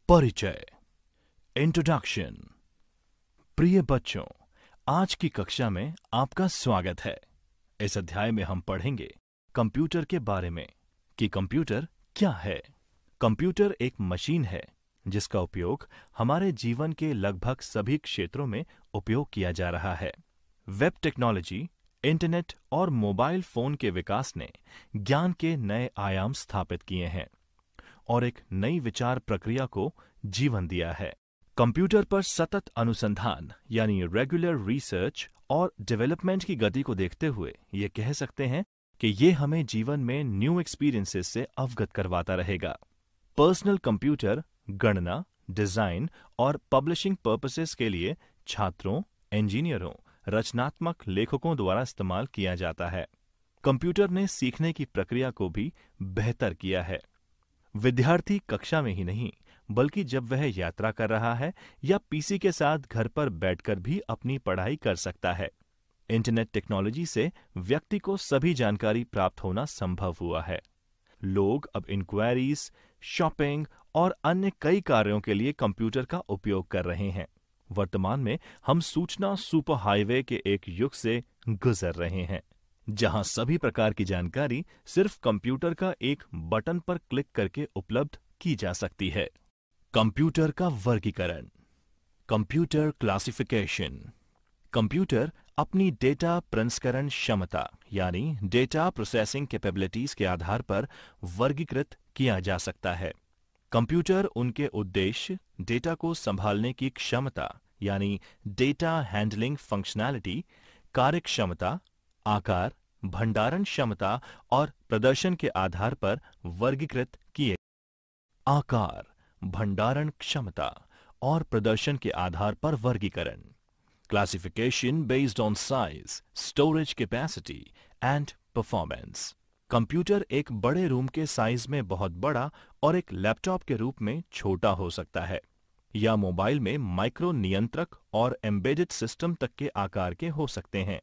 परिचय, इंट्रोडक्शन। प्रिय बच्चों, आज की कक्षा में आपका स्वागत है। इस अध्याय में हम पढ़ेंगे कंप्यूटर के बारे में कि कंप्यूटर क्या है। कंप्यूटर एक मशीन है जिसका उपयोग हमारे जीवन के लगभग सभी क्षेत्रों में उपयोग किया जा रहा है। वेब टेक्नोलॉजी, इंटरनेट और मोबाइल फोन के विकास ने ज्ञान के नए आयाम स्थापित किए हैं और एक नई विचार प्रक्रिया को जीवन दिया है। कंप्यूटर पर सतत अनुसंधान यानी रेगुलर रिसर्च और डेवलपमेंट की गति को देखते हुए ये कह सकते हैं कि ये हमें जीवन में न्यू एक्सपीरियंसेस से अवगत करवाता रहेगा। पर्सनल कंप्यूटर गणना, डिजाइन और पब्लिशिंग पर्पसेस के लिए छात्रों, इंजीनियरों, रचनात्मक लेखकों द्वारा इस्तेमाल किया जाता है। कंप्यूटर ने सीखने की प्रक्रिया को भी बेहतर किया है। विद्यार्थी कक्षा में ही नहीं बल्कि जब वह यात्रा कर रहा है या पीसी के साथ घर पर बैठकर भी अपनी पढ़ाई कर सकता है। इंटरनेट टेक्नोलॉजी से व्यक्ति को सभी जानकारी प्राप्त होना संभव हुआ है। लोग अब इंक्वायरीज, शॉपिंग और अन्य कई कार्यों के लिए कंप्यूटर का उपयोग कर रहे हैं। वर्तमान में हम सूचना सुपर हाईवे के एक युग से गुजर रहे हैं जहां सभी प्रकार की जानकारी सिर्फ कंप्यूटर का एक बटन पर क्लिक करके उपलब्ध की जा सकती है। कंप्यूटर का वर्गीकरण, कंप्यूटर क्लासिफिकेशन। कंप्यूटर अपनी डेटा प्रसंस्करण क्षमता यानी डेटा प्रोसेसिंग कैपेबिलिटीज के आधार पर वर्गीकृत किया जा सकता है। कंप्यूटर उनके उद्देश्य, डेटा को संभालने की क्षमता यानी डेटा हैंडलिंग फंक्शनैलिटी, कार्यक्षमता, आकार, भंडारण क्षमता और प्रदर्शन के आधार पर वर्गीकृत किए। आकार, भंडारण क्षमता और प्रदर्शन के आधार पर वर्गीकरण। Classification based on size, storage capacity and performance. Computer एक बड़े रूम के साइज में बहुत बड़ा और एक लैपटॉप के रूप में छोटा हो सकता है, या मोबाइल में माइक्रो नियंत्रक और एम्बेडेड सिस्टम तक के आकार के हो सकते हैं।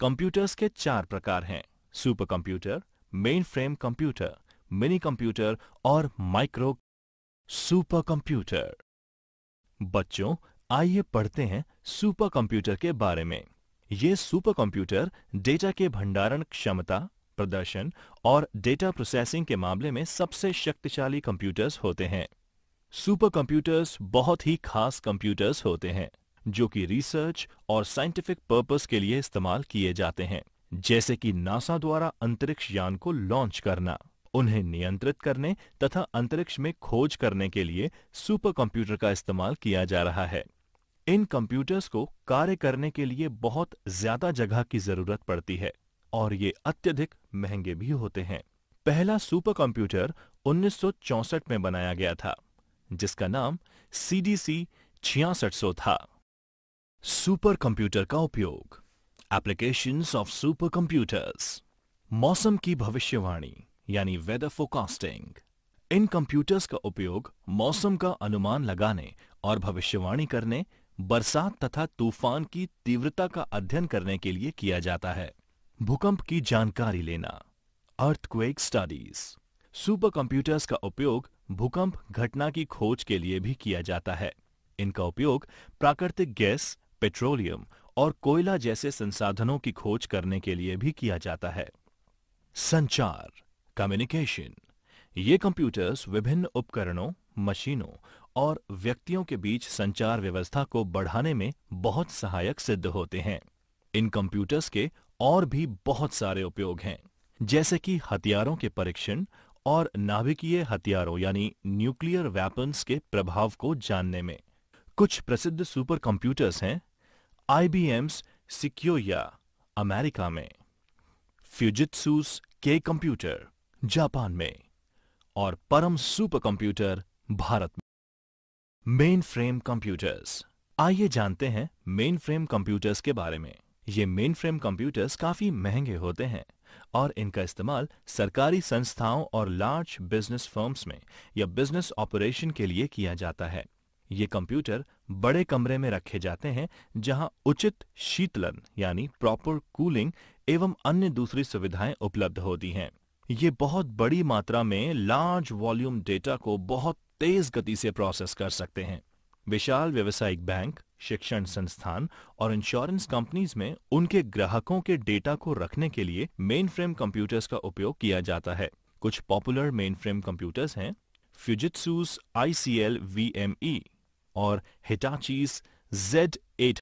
कंप्यूटर्स के 4 प्रकार हैं: super computer, main frame computer, mini computer और माइक्रो सुपर कंप्यूटर। बच्चों, आइए पढ़ते हैं सुपर कंप्यूटर के बारे में। ये सुपर कंप्यूटर डेटा के भंडारण क्षमता, प्रदर्शन और डेटा प्रोसेसिंग के मामले में सबसे शक्तिशाली कंप्यूटर्स होते हैं। सुपर कंप्यूटर्स बहुत ही खास कंप्यूटर्स होते हैं जो कि रिसर्च और साइंटिफिक पर्पस के लिए इस्तेमाल किए जाते हैं, जैसे कि नासा द्वारा अंतरिक्ष यान को लॉन्च करना। उन्हें नियंत्रित करने तथा अंतरिक्ष में खोज करने के लिए सुपर कंप्यूटर का इस्तेमाल किया जा रहा है। इन कंप्यूटर्स को कार्य करने के लिए बहुत ज्यादा जगह की जरूरत पड़ती है और ये अत्यधिक महंगे भी होते हैं। पहला सुपर कंप्यूटर 1964 में बनाया गया था जिसका नाम CDC 6600 था। सुपर कंप्यूटर का उपयोग, एप्लीकेशंस ऑफ सुपर कंप्यूटर्स। मौसम की भविष्यवाणी यानी वेदर फोरकास्टिंग। इन कंप्यूटर्स का उपयोग मौसम का अनुमान लगाने और भविष्यवाणी करने, बरसात तथा तूफान की तीव्रता का अध्ययन करने के लिए किया जाता है। भूकंप की जानकारी लेना, अर्थक्वेक स्टडीज। सुपर कंप्यूटर्स का उपयोग भूकंप घटना की खोज के लिए भी किया जाता है। इनका उपयोग प्राकृतिक गैस, पेट्रोलियम और कोयला जैसे संसाधनों की खोज करने के लिए भी किया जाता है। संचार, कम्युनिकेशन। ये कंप्यूटर्स विभिन्न उपकरणों, मशीनों और व्यक्तियों के बीच संचार व्यवस्था को बढ़ाने में बहुत सहायक सिद्ध होते हैं। इन कंप्यूटर्स के और भी बहुत सारे उपयोग हैं, जैसे कि हथियारों के परीक्षण और नाभिकीय हथियारों यानी न्यूक्लियर वेपन्स के प्रभाव को जानने में। कुछ प्रसिद्ध सुपर कंप्यूटर्स हैं: IBM's Sequoia अमेरिका में, फ्यूजित्सु's K कंप्यूटर जापान में और परम सुपर कंप्यूटर भारत में। Main frame computers. आइए जानते हैं मेन फ्रेम कंप्यूटर्स के बारे में। ये मेन फ्रेम कंप्यूटर्स काफी महंगे होते हैं और इनका इस्तेमाल सरकारी संस्थाओं और लार्ज बिजनेस फर्म्स में या बिजनेस ऑपरेशन के लिए किया जाता है। ये कंप्यूटर बड़े कमरे में रखे जाते हैं जहां उचित शीतलन यानी प्रॉपर कूलिंग एवं अन्य दूसरी सुविधाएं उपलब्ध होती हैं। ये बहुत बड़ी मात्रा में लार्ज वॉल्यूम डेटा को बहुत तेज गति से प्रोसेस कर सकते हैं। विशाल व्यावसायिक बैंक, शिक्षण संस्थान और इंश्योरेंस कंपनीज में उनके ग्राहकों के डेटा को रखने के लिए मेन फ्रेम कंप्यूटर्स का उपयोग किया जाता है। कुछ पॉपुलर मेन फ्रेम कंप्यूटर्स हैं फ्यूजित्सूस ICL VME और हिटाचीज Z8।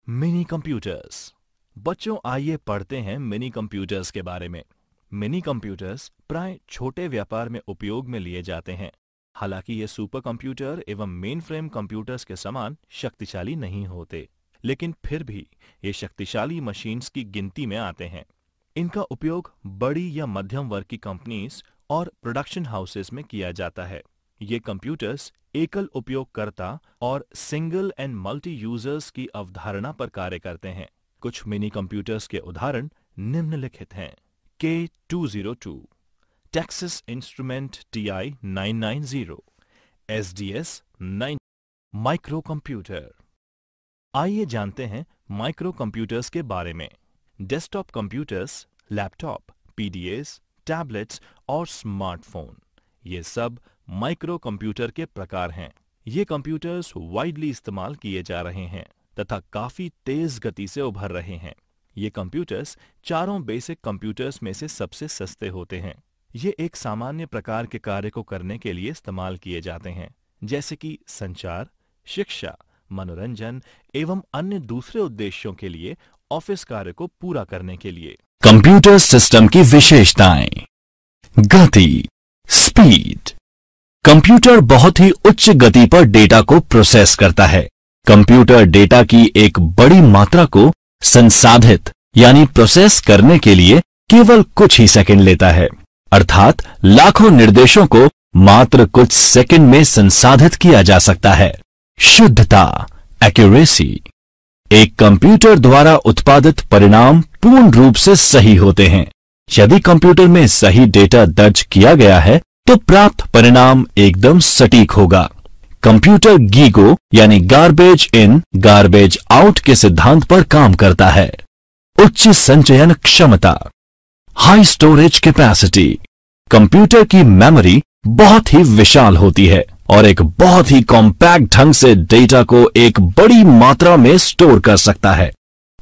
Mini computers. बच्चों, आइए पढ़ते हैं मिनी कंप्यूटर्स के बारे में। मिनी कंप्यूटर्स प्राय छोटे व्यापार में उपयोग में लिए जाते हैं। हालांकि ये सुपर कंप्यूटर एवं मेन फ्रेम कंप्यूटर्स के समान शक्तिशाली नहीं होते, लेकिन फिर भी ये शक्तिशाली मशीन्स की गिनती में आते हैं। इनका उपयोग बड़ी या मध्यम वर्ग की कंपनीज और प्रोडक्शन हाउसेस में किया जाता है। ये कंप्यूटर्स एकल उपयोगकर्ता और सिंगल एंड मल्टी यूजर्स की अवधारणा पर कार्य करते हैं। कुछ मिनी कंप्यूटर्स के उदाहरण निम्नलिखित हैं। K202, Texas Instrument TI 990, SDS 9। Micro computer. आइए जानते हैं माइक्रो कंप्यूटर्स के बारे में। Desktop computers, laptop, PDAs, tablets और स्मार्टफोन, ये सब माइक्रो कंप्यूटर के प्रकार हैं। ये कंप्यूटर्स वाइडली इस्तेमाल किए जा रहे हैं तथा काफी तेज गति से उभर रहे हैं। ये कंप्यूटर्स चारों बेसिक कंप्यूटर्स में से सबसे सस्ते होते हैं। ये एक सामान्य प्रकार के कार्य को करने के लिए इस्तेमाल किए जाते हैं, जैसे कि संचार, शिक्षा, मनोरंजन एवं अन्य दूसरे उद्देश्यों के लिए, ऑफिस कार्य को पूरा करने के लिए। कंप्यूटर सिस्टम की विशेषताएं। गति, स्पीड। कंप्यूटर बहुत ही उच्च गति पर डेटा को प्रोसेस करता है। कंप्यूटर डेटा की एक बड़ी मात्रा को संसाधित यानी प्रोसेस करने के लिए केवल कुछ ही सेकंड लेता है, अर्थात लाखों निर्देशों को मात्र कुछ सेकंड में संसाधित किया जा सकता है। शुद्धता, एक्यूरेसी। एक कंप्यूटर द्वारा उत्पादित परिणाम पूर्ण रूप से सही होते हैं। यदि कंप्यूटर में सही डेटा दर्ज किया गया है तो प्राप्त परिणाम एकदम सटीक होगा। कंप्यूटर गीगो यानी गार्बेज इन गार्बेज आउट के सिद्धांत पर काम करता है। उच्च संचयन क्षमता, हाई स्टोरेज कैपेसिटी। कंप्यूटर की मेमोरी बहुत ही विशाल होती है और एक बहुत ही कॉम्पैक्ट ढंग से डेटा को एक बड़ी मात्रा में स्टोर कर सकता है।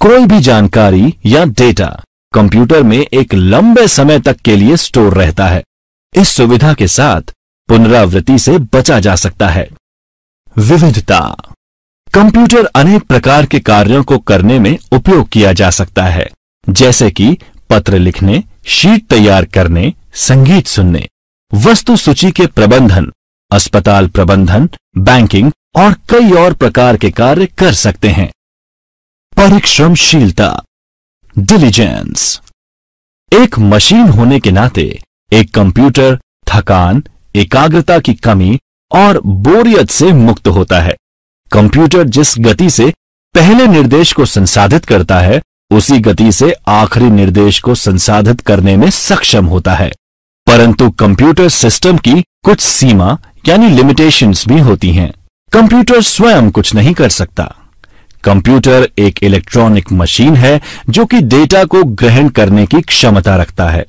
कोई भी जानकारी या डेटा कंप्यूटर में एक लंबे समय तक के लिए स्टोर रहता है। इस सुविधा के साथ पुनरावृत्ति से बचा जा सकता है। विविधता। कंप्यूटर अनेक प्रकार के कार्यों को करने में उपयोग किया जा सकता है, जैसे कि पत्र लिखने, शीट तैयार करने, संगीत सुनने, वस्तु सूची के प्रबंधन, अस्पताल प्रबंधन, बैंकिंग और कई और प्रकार के कार्य कर सकते हैं। परिश्रमशीलता, डिलीजेंस। एक मशीन होने के नाते एक कंप्यूटर थकान, एकाग्रता की कमी और बोरियत से मुक्त होता है। कंप्यूटर जिस गति से पहले निर्देश को संसाधित करता है, उसी गति से आखिरी निर्देश को संसाधित करने में सक्षम होता है। परंतु कंप्यूटर सिस्टम की कुछ सीमा यानी लिमिटेशंस भी होती हैं। कंप्यूटर स्वयं कुछ नहीं कर सकता। कंप्यूटर एक इलेक्ट्रॉनिक मशीन है जो कि डेटा को ग्रहण करने की क्षमता रखता है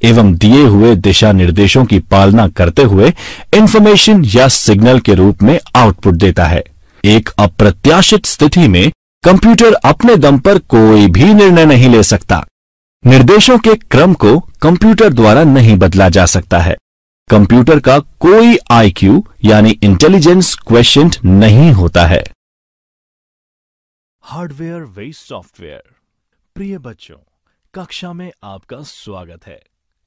एवं दिए हुए दिशा निर्देशों की पालना करते हुए इंफॉर्मेशन या सिग्नल के रूप में आउटपुट देता है। एक अप्रत्याशित स्थिति में कंप्यूटर अपने दम पर कोई भी निर्णय नहीं ले सकता। निर्देशों के क्रम को कंप्यूटर द्वारा नहीं बदला जा सकता है। कंप्यूटर का कोई IQ यानी इंटेलिजेंस क्वेश्चंट नहीं होता है। हार्डवेयर व सॉफ्टवेयर। प्रिय बच्चों, कक्षा में आपका स्वागत है।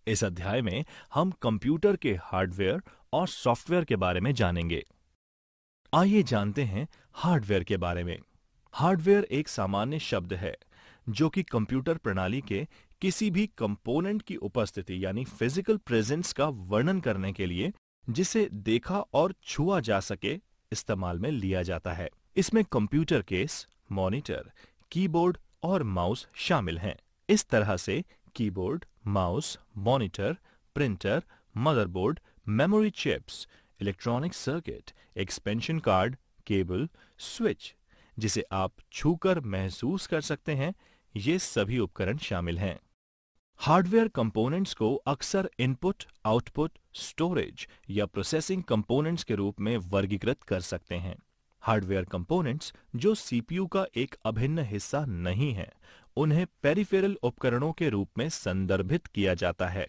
इस अध्याय में हम कंप्यूटर के हार्डवेयर और सॉफ्टवेयर के बारे में जानेंगे। आइए जानते हैं हार्डवेयर के बारे में। हार्डवेयर एक सामान्य शब्द है जो कि कंप्यूटर प्रणाली के किसी भी कंपोनेंट की उपस्थिति यानी फिजिकल प्रेजेंस का वर्णन करने के लिए, जिसे देखा और छुआ जा सके, इस्तेमाल में लिया जाता है। इसमें कंप्यूटर केस, मॉनिटर, कीबोर्ड और माउस शामिल हैं। इस तरह से keyboard, mouse, monitor, printer, motherboard, memory chips, electronic circuit, expansion card, cable, switch जिसे आप छूकर महसूस कर सकते हैं, ये सभी उपकरण शामिल हैं। हार्डवेयर कंपोनेंट्स को अक्सर इनपुट, आउटपुट, स्टोरेज या प्रोसेसिंग कंपोनेंट्स के रूप में वर्गीकृत कर सकते हैं। हार्डवेयर कंपोनेंट्स जो सीपीयू का एक अभिन्न हिस्सा नहीं है, उन्हें पेरिफेरल उपकरणों के रूप में संदर्भित किया जाता है।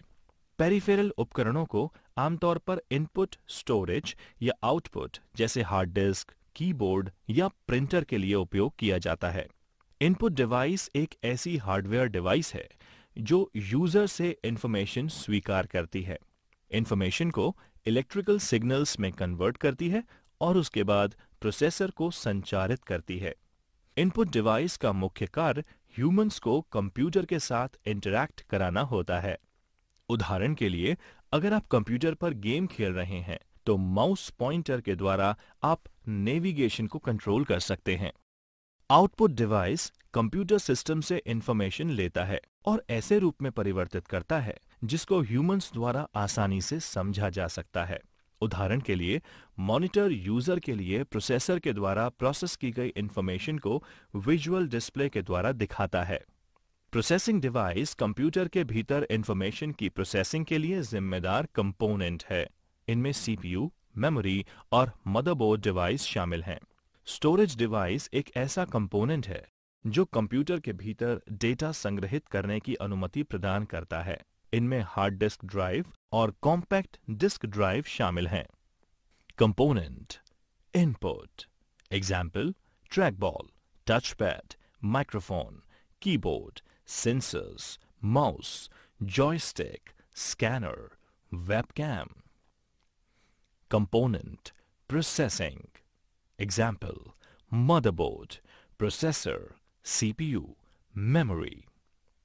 पेरिफेरल उपकरणों को आमतौर पर इनपुट, स्टोरेज या आउटपुट जैसे हार्ड डिस्क, कीबोर्ड या प्रिंटर के लिए उपयोग किया जाता है। इनपुट डिवाइस एक ऐसी हार्डवेयर डिवाइस है जो यूजर से इंफॉर्मेशन स्वीकार करती है, इंफॉर्मेशन को इलेक्ट्रिकल सिग्नल्स में कन्वर्ट करती है और उसके बाद प्रोसेसर को संचारित करती है। इनपुट डिवाइस का मुख्य कार्य ह्यूमंस को कंप्यूटर के साथ इंटरैक्ट कराना होता है। उदाहरण के लिए, अगर आप कंप्यूटर पर गेम खेल रहे हैं तो माउस पॉइंटर के द्वारा आप नेविगेशन को कंट्रोल कर सकते हैं। आउटपुट डिवाइस कंप्यूटर सिस्टम से इंफॉर्मेशन लेता है और ऐसे रूप में परिवर्तित करता है जिसको ह्यूमंस द्वारा आसानी से समझा जा सकता है। उदाहरण के लिए, मॉनिटर यूजर के लिए प्रोसेसर के द्वारा प्रोसेस की गई इंफॉर्मेशन को विजुअल डिस्प्ले के द्वारा दिखाता है। प्रोसेसिंग डिवाइस कंप्यूटर के भीतर इंफॉर्मेशन की प्रोसेसिंग के लिए जिम्मेदार कंपोनेंट है। इनमें सीपीयू, मेमोरी और मदरबोर्ड डिवाइस शामिल हैं। स्टोरेज डिवाइस एक ऐसा कंपोनेंट है जो कंप्यूटर के भीतर डेटा संग्रहित करने की अनुमति प्रदान करता है। इनमें हार्ड डिस्क ड्राइव और कॉम्पैक्ट डिस्क ड्राइव शामिल हैं। Component input example track ball, touch pad, microphone, keyboard, sensors, mouse, joystick, scanner, webcam. Component processing example motherboard, processor, CPU, memory.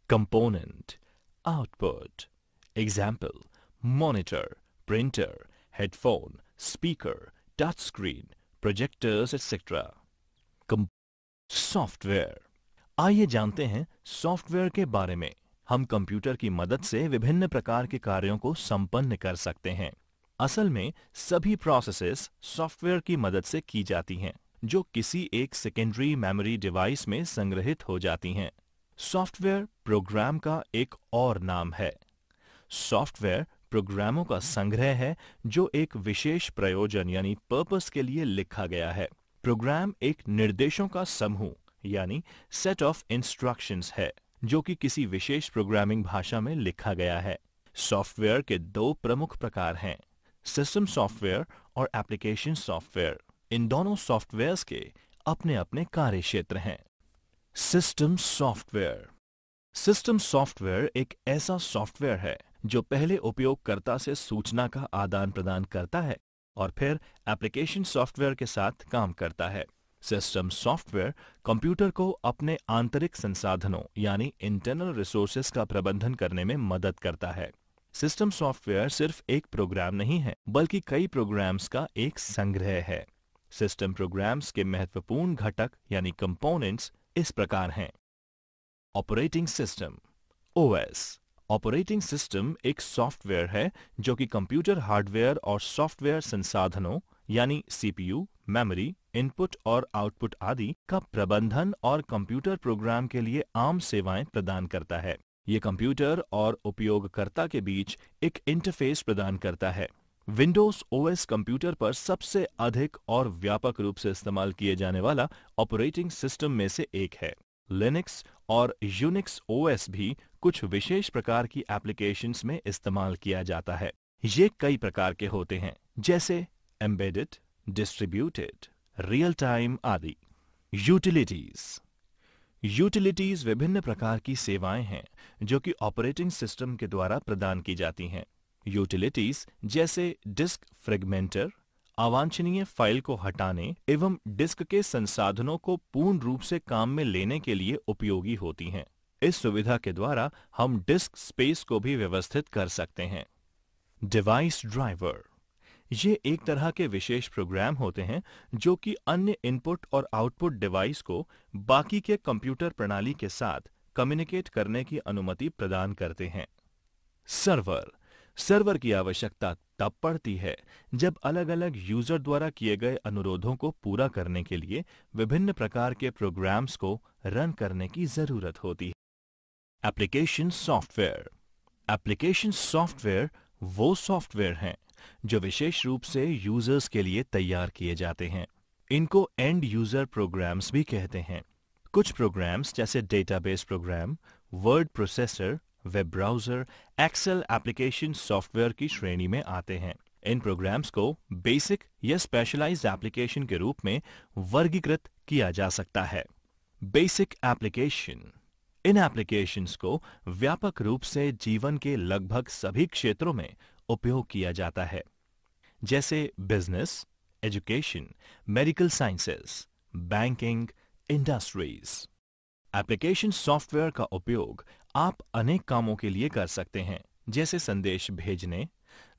Component output example monitor, printer, headphone, speaker, touchscreen, projectors etc. Software. आइए जानते हैं software के बारे में। हम computer की मदद से विभिन्न प्रकार के कार्यों को संपन्न कर सकते हैं। असल में सभी प्रोसेसेस सॉफ्टवेयर की मदद से की जाती हैं, जो किसी एक सेकेंडरी मेमोरी डिवाइस में संग्रहित हो जाती हैं। सॉफ्टवेयर प्रोग्राम का एक और नाम है। सॉफ्टवेयर प्रोग्रामों का संग्रह है जो एक विशेष प्रयोजन यानी पर्पस के लिए लिखा गया है। प्रोग्राम एक निर्देशों का समूह यानी सेट ऑफ इंस्ट्रक्शंस है जो कि किसी विशेष प्रोग्रामिंग भाषा में लिखा गया है। सॉफ्टवेयर के दो प्रमुख प्रकार हैं, सिस्टम सॉफ्टवेयर और एप्लीकेशन सॉफ्टवेयर। इन दोनों सॉफ्टवेयर्स के अपने अपने कार्य क्षेत्र हैं। System software. सिस्टम सॉफ्टवेयर एक ऐसा सॉफ्टवेयर है जो पहले उपयोगकर्ता से सूचना का आदान प्रदान करता है और फिर एप्लीकेशन सॉफ्टवेयर के साथ काम करता है। सिस्टम सॉफ्टवेयर कंप्यूटर को अपने आंतरिक संसाधनों यानी इंटरनल रिसोर्सेज का प्रबंधन करने में मदद करता है। सिस्टम सॉफ्टवेयर सिर्फ एक प्रोग्राम नहीं है, बल्कि कई प्रोग्राम्स का एक संग्रह है। सिस्टम प्रोग्राम्स के महत्वपूर्ण घटक यानी कंपोनेंट्स इस प्रकार हैं। Operating system OS. Operating system एक सॉफ्टवेयर है जो कि कंप्यूटर हार्डवेयर और सॉफ्टवेयर संसाधनों यानी सीपीयू, मेमोरी, इनपुट और आउटपुट आदि का प्रबंधन और कंप्यूटर प्रोग्राम के लिए आम सेवाएं प्रदान करता है। ये कंप्यूटर और उपयोगकर्ता के बीच एक इंटरफेस प्रदान करता है। विंडोज ओएस कंप्यूटर पर सबसे अधिक और व्यापक रूप से इस्तेमाल किए जाने वाला ऑपरेटिंग सिस्टम में से एक है। लिनक्स और यूनिक्स ओएस भी कुछ विशेष प्रकार की एप्लीकेशंस में इस्तेमाल किया जाता है। ये कई प्रकार के होते हैं, जैसे एम्बेडेड, डिस्ट्रीब्यूटेड, रियल टाइम आदि। यूटिलिटीज। यूटिलिटीज विभिन्न प्रकार की सेवाएं हैं जो कि ऑपरेटिंग सिस्टम के द्वारा प्रदान की जाती हैं। यूटिलिटीज जैसे डिस्क फ्रेगमेंटर, अवांछनीय फाइल को हटाने एवं डिस्क के संसाधनों को पूर्ण रूप से काम में लेने के लिए उपयोगी होती हैं। इस सुविधा के द्वारा हम डिस्क स्पेस को भी व्यवस्थित कर सकते हैं। Device driver. ये एक तरह के विशेष प्रोग्राम होते हैं जो कि अन्य इनपुट और आउटपुट डिवाइस को बाकी के कंप्यूटर प्रणाली के साथ कम्युनिकेट करने की अनुमति प्रदान करते हैं। सर्वर। सर्वर की आवश्यकता तब पड़ती है जब अलग अलग यूजर द्वारा किए गए अनुरोधों को पूरा करने के लिए विभिन्न प्रकार के प्रोग्राम्स को रन करने की जरूरत होती है। Application software. एप्लीकेशन सॉफ्टवेयर वो सॉफ्टवेयर हैं जो विशेष रूप से यूजर्स के लिए तैयार किए जाते हैं। इनको एंड यूजर प्रोग्राम्स भी कहते हैं। कुछ प्रोग्राम्स जैसे database program, word processor, web browser, Excel application software की श्रेणी में आते हैं। इन प्रोग्राम्स को बेसिक या स्पेशलाइज्ड एप्लीकेशन के रूप में वर्गीकृत किया जा सकता है। Basic application. इन एप्लीकेशंस को व्यापक रूप से जीवन के लगभग सभी क्षेत्रों में उपयोग किया जाता है, जैसे business, education, medical sciences, banking, industries. Application software का उपयोग आप अनेक कामों के लिए कर सकते हैं, जैसे संदेश भेजने,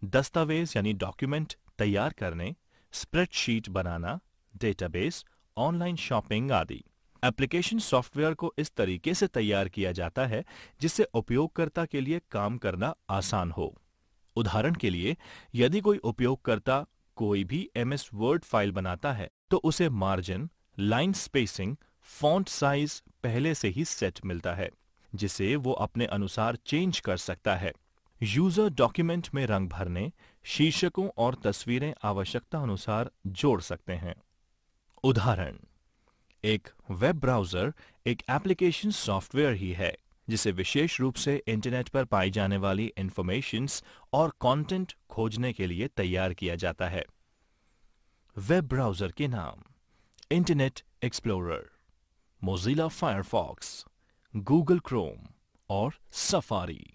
दस्तावेज यानी डॉक्यूमेंट तैयार करने, स्प्रेडशीट बनाना, डेटाबेस, ऑनलाइन शॉपिंग आदि। एप्लीकेशन सॉफ्टवेयर को इस तरीके से तैयार किया जाता है जिससे उपयोगकर्ता के लिए काम करना आसान हो। उदाहरण के लिए, यदि कोई उपयोगकर्ता कोई भी MS वर्ड फाइल बनाता है तो उसे margin, line spacing, font size पहले से ही सेट मिलता है, जिसे वो अपने अनुसार चेंज कर सकता है। यूजर डॉक्यूमेंट में रंग भरने, शीर्षकों और तस्वीरें आवश्यकता अनुसार जोड़ सकते हैं। उदाहरण, एक वेब ब्राउजर एक एप्लीकेशन सॉफ्टवेयर ही है जिसे विशेष रूप से इंटरनेट पर पाई जाने वाली इंफॉर्मेशंस और कंटेंट खोजने के लिए तैयार किया जाता है। वेब ब्राउजर के नाम: internet explorer, Mozilla Firefox, Google Chrome और सफारी।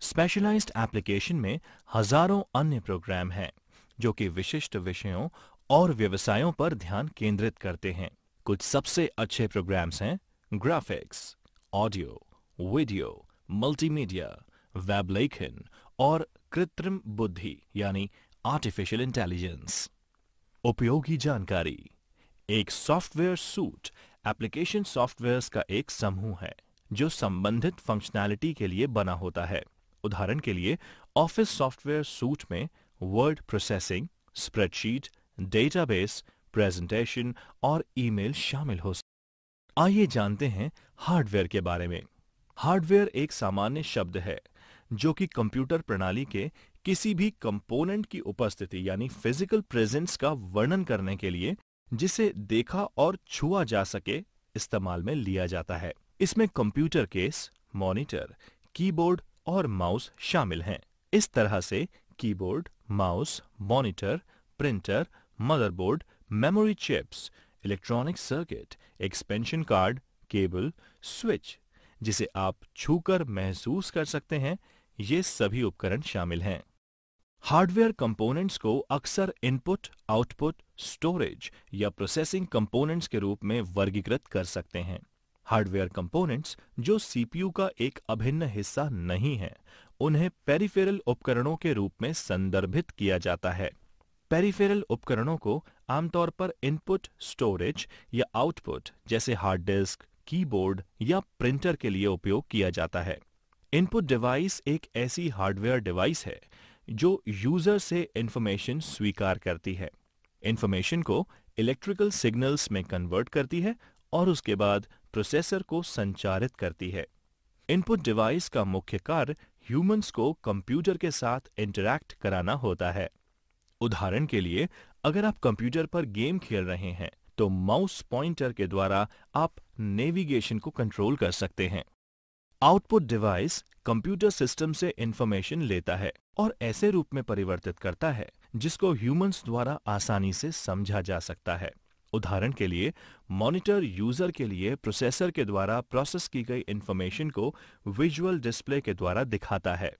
स्पेशलाइज्ड एप्लीकेशन में हजारों अन्य प्रोग्राम हैं जो कि विशिष्ट विषयों और व्यवसायों पर ध्यान केंद्रित करते हैं। कुछ सबसे अच्छे प्रोग्राम्स हैं graphics, audio, video, multimedia, web लेखन और कृत्रिम बुद्धि यानी आर्टिफिशियल इंटेलिजेंस। उपयोगी जानकारी। एक सॉफ्टवेयर सूट एप्लीकेशन सॉफ्टवेयर्स का एक समूह है जो संबंधित फंक्शनैलिटी के लिए बना होता है। उदाहरण के लिए, ऑफिस सॉफ्टवेयर सूट में word processing, spreadsheet, database, presentation और ईमेल शामिल हो सकते। आइए जानते हैं हार्डवेयर के बारे में। हार्डवेयर एक सामान्य शब्द है जो कि कंप्यूटर प्रणाली के किसी भी कंपोनेंट की उपस्थिति यानी फिजिकल प्रेजेंस का वर्णन करने के लिए जिसे देखा और छुआ जा सके इस्तेमाल में लिया जाता है। इसमें कंप्यूटर केस, मॉनिटर, कीबोर्ड और माउस शामिल हैं। इस तरह से keyboard, mouse, monitor, printer, motherboard, memory chips, electronic circuit, expansion card, cable, switch जिसे आप छूकर महसूस कर सकते हैं, ये सभी उपकरण शामिल हैं। हार्डवेयर कंपोनेंट्स को अक्सर इनपुट, आउटपुट, स्टोरेज या प्रोसेसिंग कंपोनेंट्स के रूप में वर्गीकृत कर सकते हैं। हार्डवेयर कंपोनेंट्स जो सीपीयू का एक अभिन्न हिस्सा नहीं है, उन्हें पेरिफेरल उपकरणों के रूप में संदर्भित किया जाता है। पेरिफेरल उपकरणों को आमतौर पर इनपुट, स्टोरेज या आउटपुट जैसे हार्ड डिस्क, कीबोर्ड या प्रिंटर के लिए उपयोग किया जाता है। इनपुट डिवाइस एक ऐसी हार्डवेयर डिवाइस है जो यूजर से इंफॉर्मेशन स्वीकार करती है, इंफॉर्मेशन को इलेक्ट्रिकल सिग्नल्स में कन्वर्ट करती है और उसके बाद प्रोसेसर को संचारित करती है। इनपुट डिवाइस का मुख्य कार्य ह्यूमंस को कंप्यूटर के साथ इंटरैक्ट कराना होता है। उदाहरण के लिए, अगर आप कंप्यूटर पर गेम खेल रहे हैं तो माउस पॉइंटर के द्वारा आप नेविगेशन को कंट्रोल कर सकते हैं। आउटपुट डिवाइस कंप्यूटर सिस्टम से इंफॉर्मेशन लेता है और ऐसे रूप में परिवर्तित करता है जिसको ह्यूमंस द्वारा आसानी से समझा जा सकता है। उदाहरण के लिए, मॉनिटर यूजर के लिए प्रोसेसर के द्वारा प्रोसेस की गई इंफॉर्मेशन को विजुअल डिस्प्ले के द्वारा दिखाता है।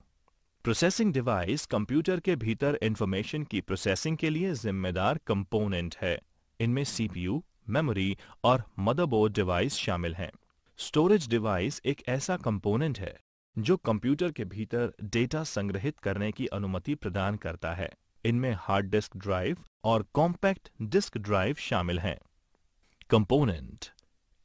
प्रोसेसिंग डिवाइस कंप्यूटर के भीतर इंफॉर्मेशन की प्रोसेसिंग के लिए जिम्मेदार कंपोनेंट है। इनमें सीपीयू, मेमोरी और मदरबोर्ड डिवाइस शामिल हैं। स्टोरेज डिवाइस एक ऐसा कंपोनेंट है जो कंप्यूटर के भीतर डेटा संग्रहित करने की अनुमति प्रदान करता है। इनमें हार्ड डिस्क ड्राइव और कॉम्पैक्ट डिस्क ड्राइव शामिल हैं। Component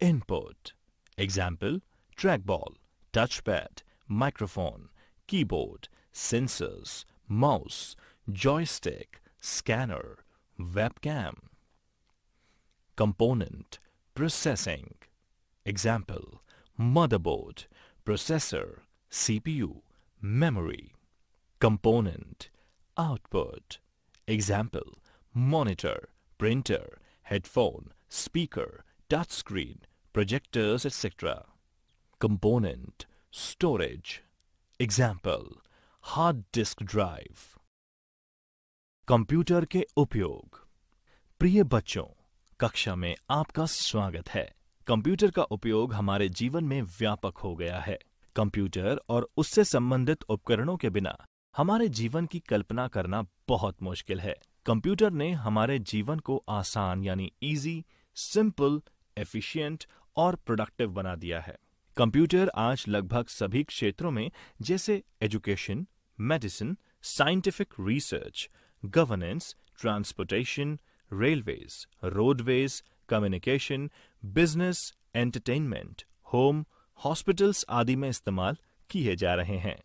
input example trackball, touchpad, microphone, keyboard, sensors, mouse, joystick, scanner, webcam. Component, processing. Example, motherboard, processor, CPU, memory. Component, output. Example, monitor, printer, headphone, speaker, touchscreen, projectors, etc. Component, storage. Example, hard disk drive. Computer के उपयोग. प्रिय बच्चों, कक्षा में आपका स्वागत है. Computer का उपयोग हमारे जीवन में व्यापक हो गया है. कंप्यूटर और उससे संबंधित उपकरणों के बिना हमारे जीवन की कल्पना करना बहुत मुश्किल है. कंप्यूटर ने हमारे जीवन को आसान यानी इजी, सिंपल, एफिशिएंट और प्रोडक्टिव बना दिया है. कंप्यूटर आज लगभग सभी क्षेत्रों में जैसे education, medicine, scientific research, governance, transportation, railways, roadways, communication, business, entertainment, home, hospitals आदि में इस्तेमाल किए जा रहे हैं.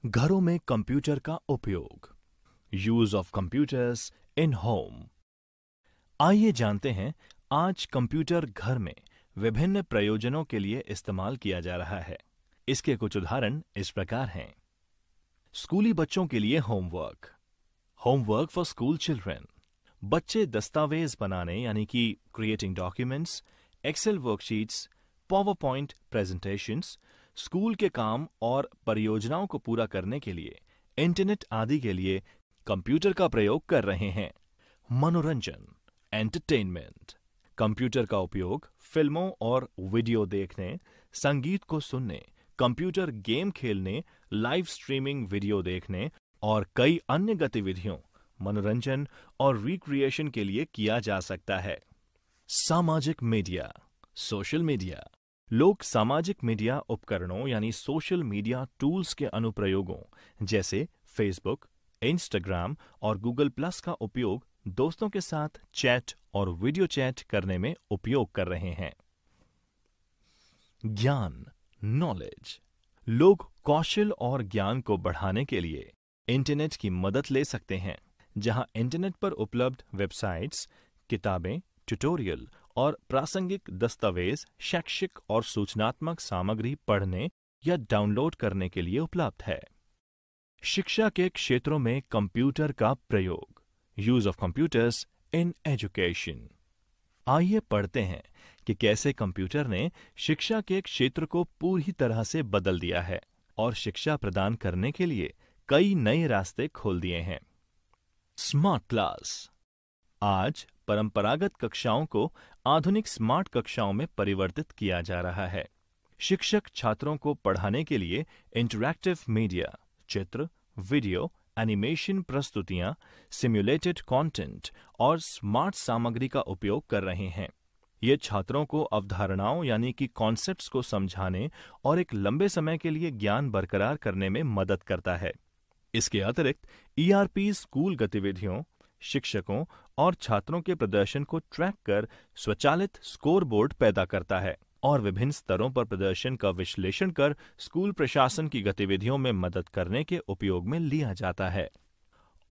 घरों में कंप्यूटर का उपयोग. Use of computers in home. आइए जानते हैं आज कंप्यूटर घर में विभिन्न प्रयोजनों के लिए इस्तेमाल किया जा रहा है. इसके कुछ उदाहरण इस प्रकार हैं. स्कूली बच्चों के लिए homework. Homework for school children. बच्चे दस्तावेज बनाने यानी कि creating documents, Excel worksheets, PowerPoint presentations, school के काम और परियोजनाओं को पूरा करने के लिए इंटरनेट आदि के लिए कंप्यूटर का प्रयोग कर रहे हैं. मनोरंजन, एंटरटेनमेंट. कंप्यूटर का उपयोग फिल्मों और वीडियो देखने, संगीत को सुनने, कंप्यूटर गेम खेलने, लाइव स्ट्रीमिंग वीडियो देखने और कई अन्य गतिविधियों, मनोरंजन और रिक्रिएशन के लिए किया जा सकता है. सामाजिक मीडिया, सोशल मीडिया. लोग सामाजिक मीडिया उपकरणों यानी सोशल मीडिया टूल्स के अनुप्रयोगों जैसे फेसबुक, इंस्टाग्राम और गूगल प्लस का उपयोग दोस्तों के साथ चैट और वीडियो चैट करने में उपयोग कर रहे हैं. ज्ञान, नॉलेज. लोग कौशल और ज्ञान को बढ़ाने के लिए इंटरनेट की मदद ले सकते हैं, जहां इंटरनेट पर उपलब्ध वेबसाइट्स, किताबें, ट्यूटोरियल और प्रासंगिक दस्तावेज, शैक्षिक और सूचनात्मक सामग्री पढ़ने या डाउनलोड करने के लिए उपलब्ध है. शिक्षा के क्षेत्रों में कंप्यूटर का प्रयोग. Use of computers in education. आइए पढ़ते हैं कि कैसे कंप्यूटर ने शिक्षा के क्षेत्र को पूरी तरह से बदल दिया है और शिक्षा प्रदान करने के लिए कई नए रास्ते खोल दिए हैं. Smart class. आज परंपरागत कक्षाओं को आधुनिक स्मार्ट कक्षाओं में परिवर्तित किया जा रहा है. शिक्षक छात्रों को पढ़ाने के लिए इंटरैक्टिव मीडिया, चित्र, वीडियो, एनिमेशन प्रस्तुतियां, सिम्युलेटेड कंटेंट और स्मार्ट सामग्री का उपयोग कर रहे हैं. ये छात्रों को अवधारणाओं यानी कि कॉन्सेप्ट्स को समझाने और एक लंबे समय के लिए ज्ञान बरकरार करने में मदद करता है. इसके अतिरिक्त ईआरपी स्कूल गतिविधियों, शिक्षकों और छात्रों के प्रदर्शन को ट्रैक कर स्वचालित स्कोरबोर्ड पैदा करता है और विभिन्न स्तरों पर प्रदर्शन का विश्लेषण कर स्कूल प्रशासन की गतिविधियों में मदद करने के उपयोग में लिया जाता है.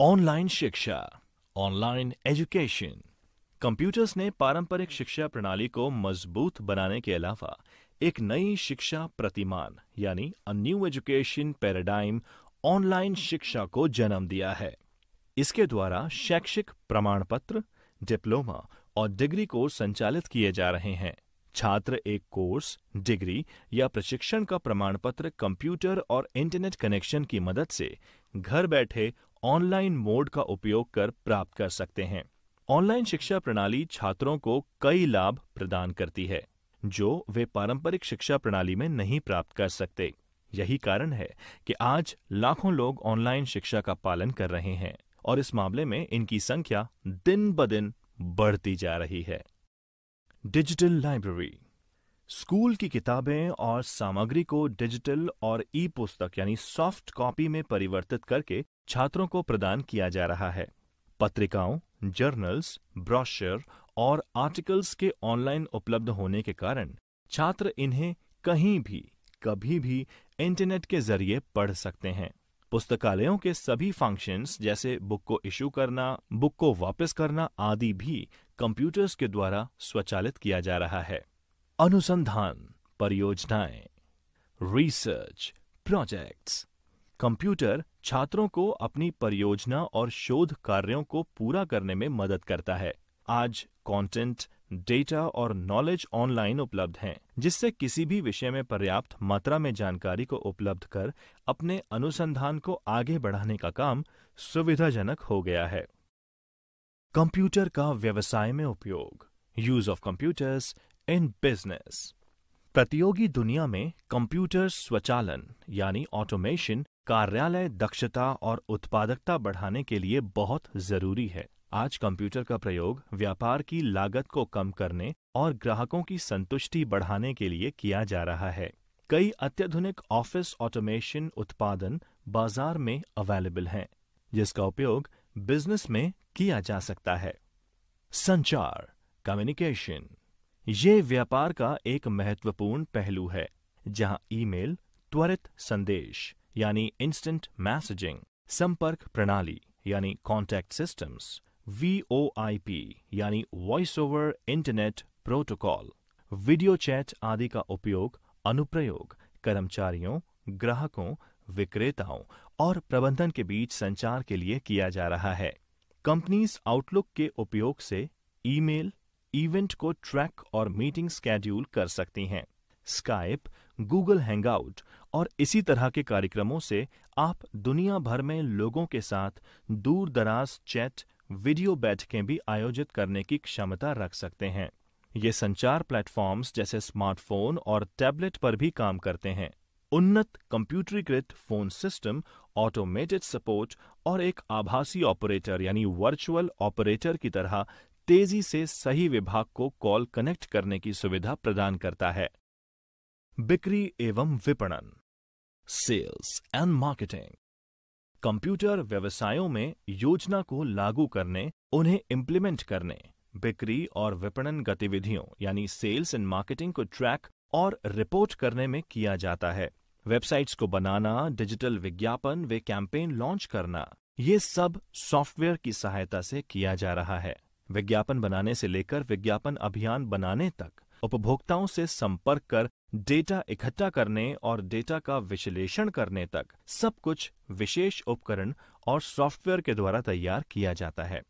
ऑनलाइन शिक्षा, ऑनलाइन एजुकेशन. कंप्यूटर्स ने पारंपरिक शिक्षा प्रणाली को मजबूत बनाने के अलावा एक नई शिक्षा प्रतिमान यानी a new education paradigm online शिक्षा को जन्म दिया है. इसके द्वारा शैक्षिक प्रमाण पत्र, डिप्लोमा और डिग्री कोर्स संचालित किए जा रहे हैं. छात्र एक कोर्स, डिग्री या प्रशिक्षण का प्रमाण पत्र कंप्यूटर और इंटरनेट कनेक्शन की मदद से घर बैठे ऑनलाइन मोड का उपयोग कर प्राप्त कर सकते हैं. ऑनलाइन शिक्षा प्रणाली छात्रों को कई लाभ प्रदान करती है जो वे पारंपरिक शिक्षा प्रणाली में नहीं प्राप्त कर सकते. यही कारण है कि आज लाखों लोग ऑनलाइन शिक्षा का पालन कर रहे हैं और इस मामले में इनकी संख्या दिन ब दिन बढ़ती जा रही है. Digital library. स्कूल की किताबें और सामग्री को डिजिटल और ई पुस्तक यानी सॉफ्ट कॉपी में परिवर्तित करके छात्रों को प्रदान किया जा रहा है. पत्रिकाओं, जर्नल्स, ब्रोशर और आर्टिकल्स के ऑनलाइन उपलब्ध होने के कारण छात्र इन्हें कहीं भी, कभी भी इंटरनेट के जरिए पढ़ सकते हैं। पुस्तकालयों के सभी फंक्शंस जैसे बुक को इशू करना, बुक को वापस करना आदि भी कंप्यूटर्स के द्वारा स्वचालित किया जा रहा है। अनुसंधान परियोजनाएं, रिसर्च प्रोजेक्ट्स। कंप्यूटर छात्रों को अपनी परियोजना और शोध कार्यों को पूरा करने में मदद करता है। आज कंटेंट, डेटा और नॉलेज ऑनलाइन उपलब्ध हैं, जिससे किसी भी विषय में पर्याप्त मात्रा में जानकारी को उपलब्ध कर अपने अनुसंधान को आगे बढ़ाने का काम सुविधाजनक हो गया है। कंप्यूटर का व्यवसाय में उपयोग, use of computers in business. प्रतियोगी दुनिया में कंप्यूटर स्वचालन यानी ऑटोमेशन कार्यालय दक्षता और उत्पादकता बढ़ाने के लिए बहुत जरूरी है। आज कंप्यूटर का प्रयोग व्यापार की लागत को कम करने और ग्राहकों की संतुष्टि बढ़ाने के लिए किया जा रहा है। कई अत्याधुनिक ऑफिस ऑटोमेशन उत्पादन बाजार में अवेलेबल हैं, जिसका उपयोग बिजनेस में किया जा सकता है। संचार, कम्युनिकेशन। ये व्यापार का एक महत्वपूर्ण पहलू है, जहां ईमेल, त्वरित संदेश यानी इंस्टेंट मैसेजिंग, संपर्क प्रणाली यानी कॉन्टैक्ट सिस्टम्स, VoIP यानी voice over internet protocol, video chat आदि का उपयोग अनुप्रयोग कर्मचारियों, ग्राहकों, विक्रेताओं और प्रबंधन के बीच संचार के लिए किया जा रहा है। कंपनीज आउटलुक के उपयोग से ईमेल, इवेंट को ट्रैक और मीटिंग स्केड्यूल कर सकती हैं। स्काइप, गूगल हैंगआउट और इसी तरह के कार्यक्रमों से आप दुनिया भर में लोगों के साथ दूर दराज चैट, वीडियो बैठकें भी आयोजित करने की क्षमता रख सकते हैं। ये संचार प्लेटफॉर्म्स जैसे स्मार्टफोन और टैबलेट पर भी काम करते हैं। उन्नत कंप्यूटरीकृत फोन सिस्टम, ऑटोमेटेड सपोर्ट और एक आभासी ऑपरेटर यानी वर्चुअल ऑपरेटर की तरह तेजी से सही विभाग को कॉल कनेक्ट करने की सुविधा प्रदान करता है। बिक्री एवं विपणन, सेल्स एंड मार्केटिंग। कंप्यूटर व्यवसायों में योजना को लागू करने, उन्हें इम्प्लीमेंट करने, बिक्री और विपणन गतिविधियों यानी सेल्स एंड मार्केटिंग को ट्रैक और रिपोर्ट करने में किया जाता है। वेबसाइट्स को बनाना, डिजिटल विज्ञापन व कैंपेन लॉन्च करना, ये सब सॉफ्टवेयर की सहायता से किया जा रहा है। विज्ञापन बनाने से लेकर विज्ञापन अभियान बनाने तक, उपभोक्ताओं से संपर्क कर डेटा इकट्ठा करने और डेटा का विश्लेषण करने तक, सब कुछ विशेष उपकरण और सॉफ्टवेयर के द्वारा तैयार किया जाता है।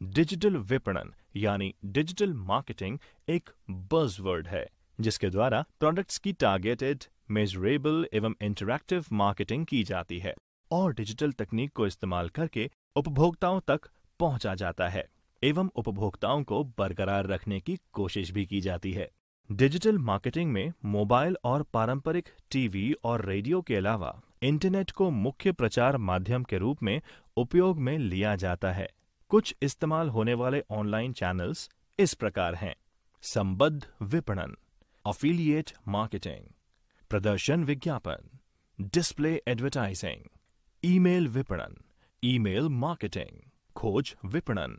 डिजिटल विपणन यानी डिजिटल मार्केटिंग एक बज़वर्ड है, जिसके द्वारा प्रोडक्ट्स की टारगेटेड, मेजरेबल एवं इंटरैक्टिव मार्केटिंग की जाती है और डिजिटल तकनीक को इस्तेमाल करके उपभोक्ताओं तक पहुंचा जाता है एवं उपभोक्ताओं को बरकरार रखने की कोशिश भी की जाती है। डिजिटल मार्केटिंग में मोबाइल और पारंपरिक टीवी और रेडियो के अलावा इंटरनेट को मुख्य प्रचार माध्यम के रूप में उपयोग में लिया जाता है। कुछ इस्तेमाल होने वाले ऑनलाइन चैनल्स इस प्रकार हैं: संबद्ध विपणन, अफिलिएट मार्केटिंग, प्रदर्शन विज्ञापन, डिस्प्ले एडवर्टाइजिंग, ईमेल विपणन, ईमेल मार्केटिंग, खोज विपणन,